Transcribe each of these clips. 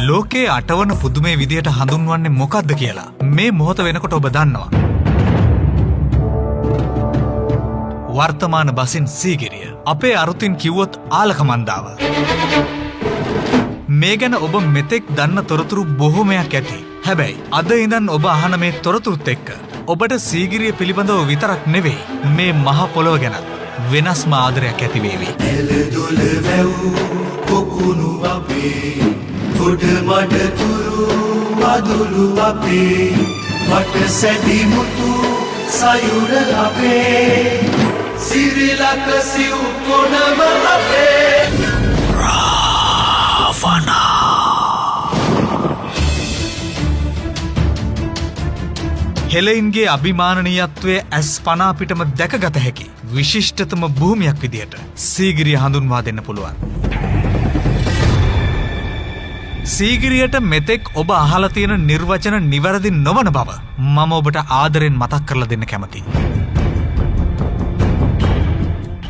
ලෝකයේ අටවන පුදුමේ විදියට හඳුන්වන්නේ මොකක්ද කියලා මේ මොහොත වෙනකොට ඔබ දන්නවා. වර්තමාන බසින් සීගිරිය. අපේ අරුතින් කිව්වොත් ආලකමන්දාව. මේ ගැන ඔබ මෙතෙක් දන්න තොරතුරු බොහොමයක් ඇති. හැබැයි අද ඉඳන් ඔබ අහන මේ තොරතුරුත් එක්ක ඔබට සීගිරිය පිළිබඳව විතරක් නෙවෙයි මේ මහ පොළොව ගැන වෙනස්ම ආදරයක් ඇති වේවි. එළදොල වැව් පොකුණු අපේ ගොඩ මඩ තුරු අදුළු අපේ වට සැදි මුතු සයුර අපේ සිරිලක සිව් කොනම අපේ රාවණා. හෙලයින්ගේ අභිමානනීයත්වය ඇස් පනා පිටම දැකගත හැකි විශිෂ්ටතම භූමියක් විදියට සීගිරිය හඳුන්වා දෙන්න පුළුවන්. සීගිරියට මෙතෙක් ඔබ අහලා තියෙන නිර්වචන නිවැරදි නොවන බව මම ඔබට ආදරෙන් මතක් කරලා දෙන්න කැමතියි.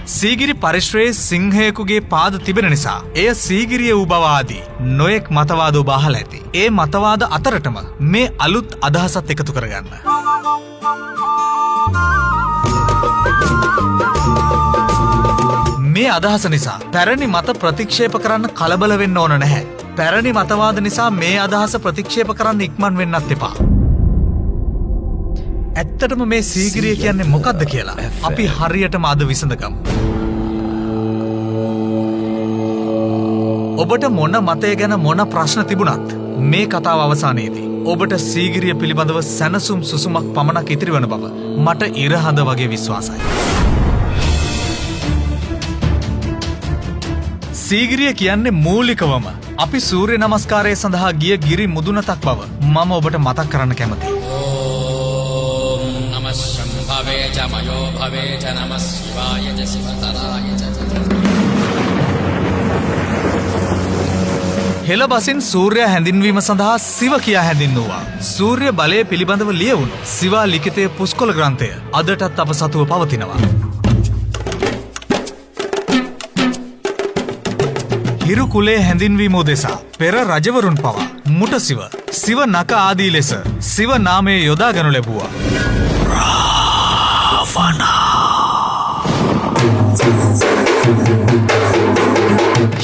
සීගිරි පරිශ්‍රයේ සිංහයෙකුගේ පාද තිබෙන නිසා එය සීගිරිය වූ බව ආදී නොයෙක් මතවාද ඔබ අහලා ඇති. ඒ මතවාද අතරටම මේ අලුත් අදහසත් එකතු කරගන්න. මේ අදහස නිසා පැරණි මත ප්‍රතික්ෂේප කරන්න කලබල වෙන්න ඕන නැහැ. පැරණි මතවාද නිසා මේ අදහස ප්‍රතික්ෂේප කරන්න ඉක්මන් වෙන්නත් එපා. ඇත්තටම මේ සීගිරිය කියන්නේ මොකක්ද කියලා අපි හරියටම අද විසඳගමු. ඔබට මොන මතය ගැන මොන ප්‍රශ්න තිබුණත් මේ කතාව අවසානයේදී ඔබට සීගිරිය පිළිබඳව සැනසුම් සුසුමක් පමණක් ඉතිරි වන බව මට ඉරහඳ වගේ විශ්වාසයි. සීගිරිය කියන්නේ මූලිකවම අපි සූර්ය නමස්කාරය සඳහා ගිය ගිරි මුදුනතක් බව මම ඔබට මතක් කරන්න කැමතියි. හෙළ බසින් සූර්යයා හැඳින්වීම සඳහා සිව කියා හැඳින්වුවා. සූර්ය බලය පිළිබඳව ලියවුණු සිවා ලිඛිතයේ පුස්කොළ ග්‍රන්ථය අදටත් අප සතුව පවතිනවා. හිරු කුලේ හැඳින්වීම උදෙසා පෙර රජවරුන් පවා මුට සිව, සිව නක ආදී ලෙස සිව නාමය යොදා ගනු ලැබුවා.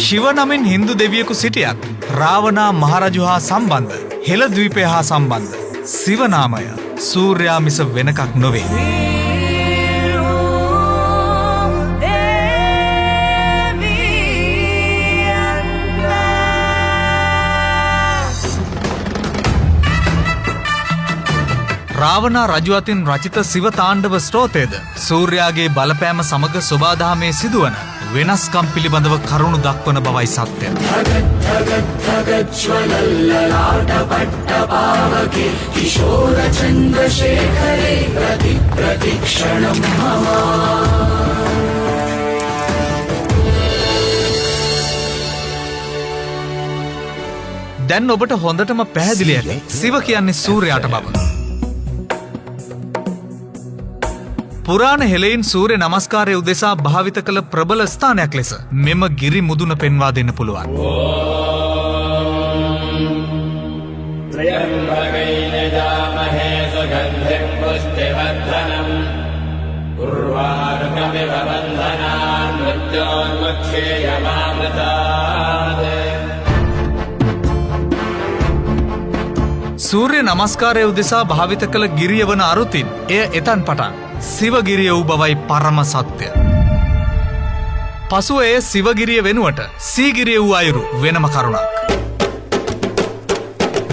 ශිව නමින් හින්දු දෙවියෙකු සිටියත් රාවණා මහරජු හා සම්බන්ධ හෙළ ද්වීපය හා සම්බන්ධ සිව නාමය සූර්යා මිස වෙනකක් නොවේ. රාවණා රජු අතින් රචිත සිව තාණ්ඩව ස්තෝත්‍රයද සූර්යාගේ බලපෑම සමග සෝබාදහමේ සිදුවන වෙනස්කම් පිළිබඳව කරුණු දක්වන බවයි සත්‍යය. දැන් ඔබට හොඳටම පැහැදිලි ඇති සිව කියන්නේ සූර්යාට බව. පුරාණ හෙළයින් සූර්ය නමස්කාරය උදෙසා භාවිත කළ ප්‍රබල ස්ථානයක් ලෙස මෙම ගිරි මුදුන පෙන්වා දෙන්න පුළුවන්. සූර්ය නමස්කාරය උදෙසා භාවිත කළ ගිරිය වන අරුතින් එය එතන් පටන් සිවගිරිය වූ බවයි පරම සත්‍යය. පසුව එය සිවගිරිය වෙනුවට සීගිරිය වූ අයුරු වෙනම කරුණක්.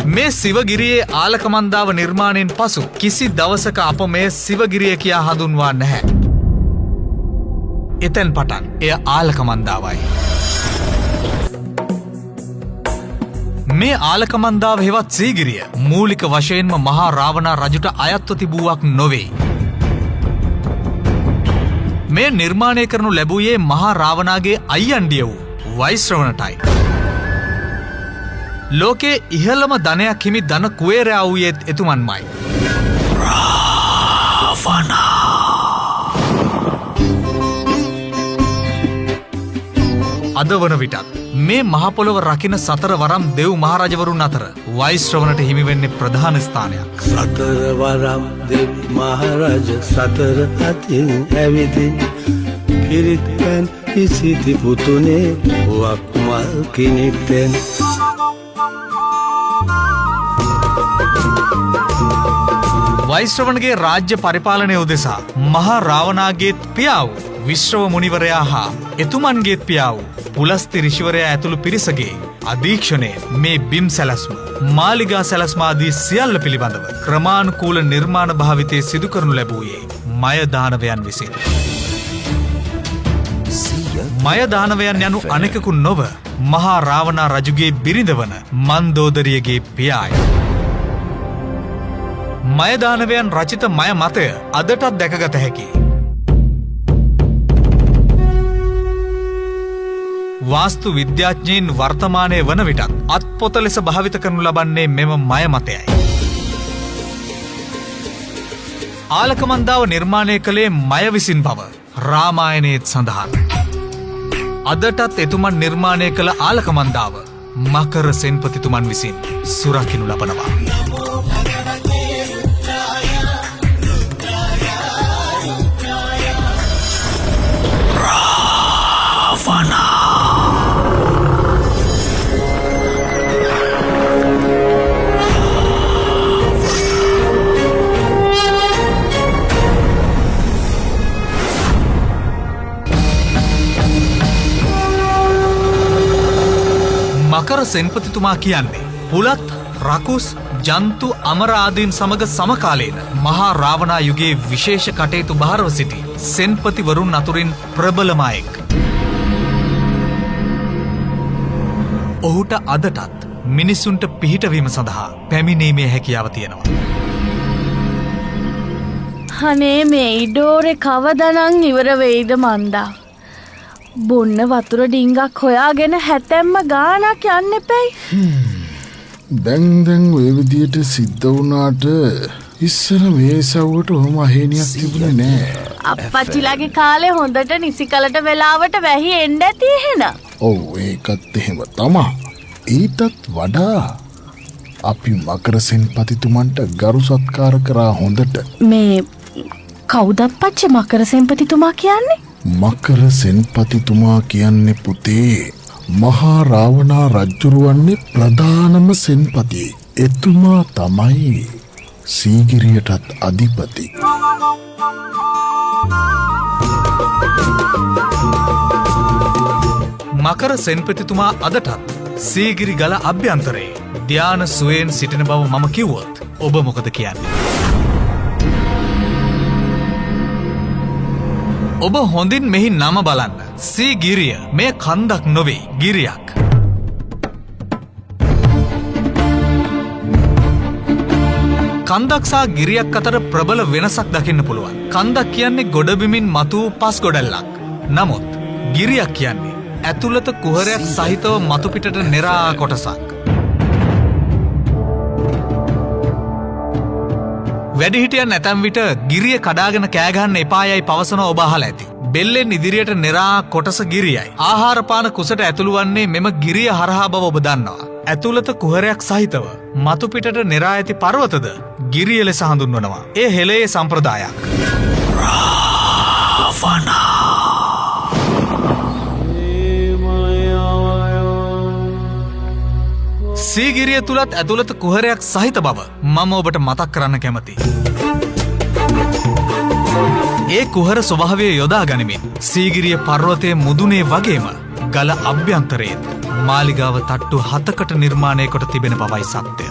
මේ සිවගිරියේ ආලකමන්දාව නිර්මාණයෙන් පසු කිසි දවසක අප මේ සිවගිරිය කියා හඳුන්වා නැහැ. එතැන් පටන් එය ආලකමන්දාවයි. මේ ආලකමන්දාව හෙවත් සීගිරිය මූලික වශයෙන්ම මහා රාවණා රජුට අයත්ව තිබුවක් නොවේ. මේ නිර්මාණය කරනු ලැබුවේ මහා රාවණාගේ අයියන්ඩිය වූ වෛශ්‍රවණටයි. ලෝකේ ඉහළම ධනයක් හිමි ධන කුවේරයා වූයේත් එතුමන්මයි. රාවණා. අද වන විටත් මේ මහපොළොව රකින සතර වරම් දෙව් මහරජවරුන් අතර වෛශ්‍රවණට හිමි වෙන්නේ ප්‍රධාන ස්ථානයක්. සතර වරම් දෙව් මහරජ සතර අතින් ඇවිදින් පිරිත්පැන් ඉසිති පුතුනේ වක්මල් කිනිත්තෙන්. වෛශ්‍රවණගේ රාජ්‍ය පරිපාලනය උදෙසා මහා රාවණාගේත් පියා වූ විශ්‍රව මුනිවරයා හා එතුමන්ගේත් පියා වූ පුලස්ති ඍෂිවරයා ඇතුළු පිරිසගේ අධීක්ෂණය මේ බිම් සැලැස්ම මාලිගා සැලැස්ම ආදී සියල්ල පිළිබඳව ක්‍රමානුකූල නිර්මාණ භාවිතයේ සිදු කරනු ලැබුවේ මය දානවයන් විසින්. මය දානවයන් යනු අනෙකකු නොව මහා රාවණා රජුගේ බිරිඳ වන මන්දෝදරියගේ පියාය. මය දානවයන් රචිත මය මතය අදටත් දැකගත හැකි. වාස්තු විද්‍යාඥයින් වර්තමානය වන විටත් අත්පොත ලෙස භාවිත කරනු ලබන්නේ මෙම මය මතයයි. ආලකමන්දාව නිර්මාණය කළේ මය විසින් බව රාමායනයේත් සඳහන්. අදටත් එතුමන් නිර්මාණය කළ ආලකමන්දාව මකර සෙන්පතිතුමන් විසින් සුරකිනු ලබනවා. මකර සෙන්පතිතුමා කියන්නේ පුලත් රකුස් ජන්තු අමරාදීන් සමග සමකාලීන මහා රාවණා යුගයේ විශේෂ කටයුතු භාරව සිටි සෙන්පතිවරුන් අතුරින් ප්‍රබලම අයෙක්. ඔහුට අදටත් මිනිසුන්ට පිහිටවීම සඳහා පැමිණීමේ හැකියාව තියෙනවා. අනේ මේ ඉඩෝරේ කවදනම් ඉවර වෙයිද මන්දා. බොන්න වතුර ඩිංගක් හොයාගෙන හැතැම්ම ගානක් යන්න එපැයි. දැන් ඔය විදියට සිද්ධ වුණාට ඉස්සර වේසව්වට ඔහොම අහේනියක් තිබුණේ නෑ. අප්පච්චිලාගේ කාලේ හොඳට නිසිකලට වෙලාවට වැහි එන්න ඇති එහෙනම්. ඔව් ඒකත් එහෙම තමා. ඊටත් වඩා අපි මකර සෙන්පතිතුමන්ට ගරු සත්කාර කරා හොඳට. මේ කවුද අප්පච්චි මකර සෙන්පතිතුමා කියන්නේ? මකර සෙන්පතිතුමා කියන්නේ පුතේ මහා රාවණා රජුරුවන්නේ ප්‍රධානම සෙන්පති. එතුමා තමයි සීගිරියටත් අධිපති. මකර සෙන්පතිතුමා අදටත් සීගිරි ගල අභ්‍යන්තරයේ ධ්‍යාන සුවයෙන් සිටින බව මම කිව්වොත් ඔබ මොකද කියන්නේ? ඔබ හොඳින් මෙහි නම බලන්න. සීගිරිය මේ කන්දක් නොවේ ගිරියක්. කන්දක් සහ ගිරියක් අතර ප්‍රබල වෙනසක් දකින්න පුළුවන්. කන්දක් කියන්නේ ගොඩබිමින් මතු පස් ගොඩැල්ලක්. නමුත් ගිරියක් කියන්නේ ඇතුළත කුහරයක් සහිතව මතු පිටට නෙරා කොටසක්. වැඩිහිටියන් ඇතැම් විට ගිරිය කඩාගෙන කෑගහන්න එපායයි පවසන ඔබ අහලා ඇති. බෙල්ලෙන් ඉදිරියට නෙරා කොටස ගිරියයි. ආහාරපාන කුසට ඇතුළු වන්නේ මෙම ගිරිය හරහා බව ඔබ දන්නවා. ඇතුළත කුහරයක් සහිතව මතු පිටට නෙරා ඇති පර්වතද ගිරිය ලෙස හඳුන්වනවා. ඒ හෙළයේ සම්ප්‍රදායක්. රාවණා සීගිරිය තුලත් ඇතුළත කුහරයක් සහිත බව මම ඔබට මතක් කරන්න කැමතියි. ඒ කුහර ස්වභාවය යොදා ගනිමින් සීගිරිය පර්වතයේ මුදුනේ වගේම ගල අභ්‍යන්තරයේත් මාලිගාව තට්ටු 7කට නිර්මාණය කොට තිබෙන බවයි සත්‍යය.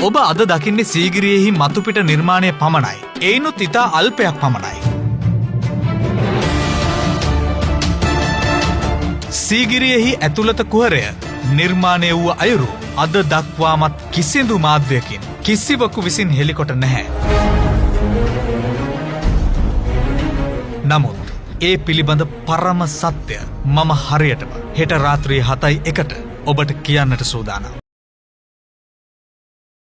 ඔබ අද දකින්නේ සීගිරියෙහි මතුපිට නිර්මාණය පමණයි. එයිනුත් ඉතා අල්පයක් පමණයි. සීගිරියෙහි ඇතුළත කුහරය නිර්මාණය වූ අයුරු අද දක්වාමත් කිසිදු මාධ්‍යකින් කිසිවකු විසින් හෙළිකොට නැහැ. නමුත් ඒ පිළිබඳ පරම සත්‍ය මම හරියටම හෙට රාත්‍රී 7:01ට ඔබට කියන්නට සූදානම්.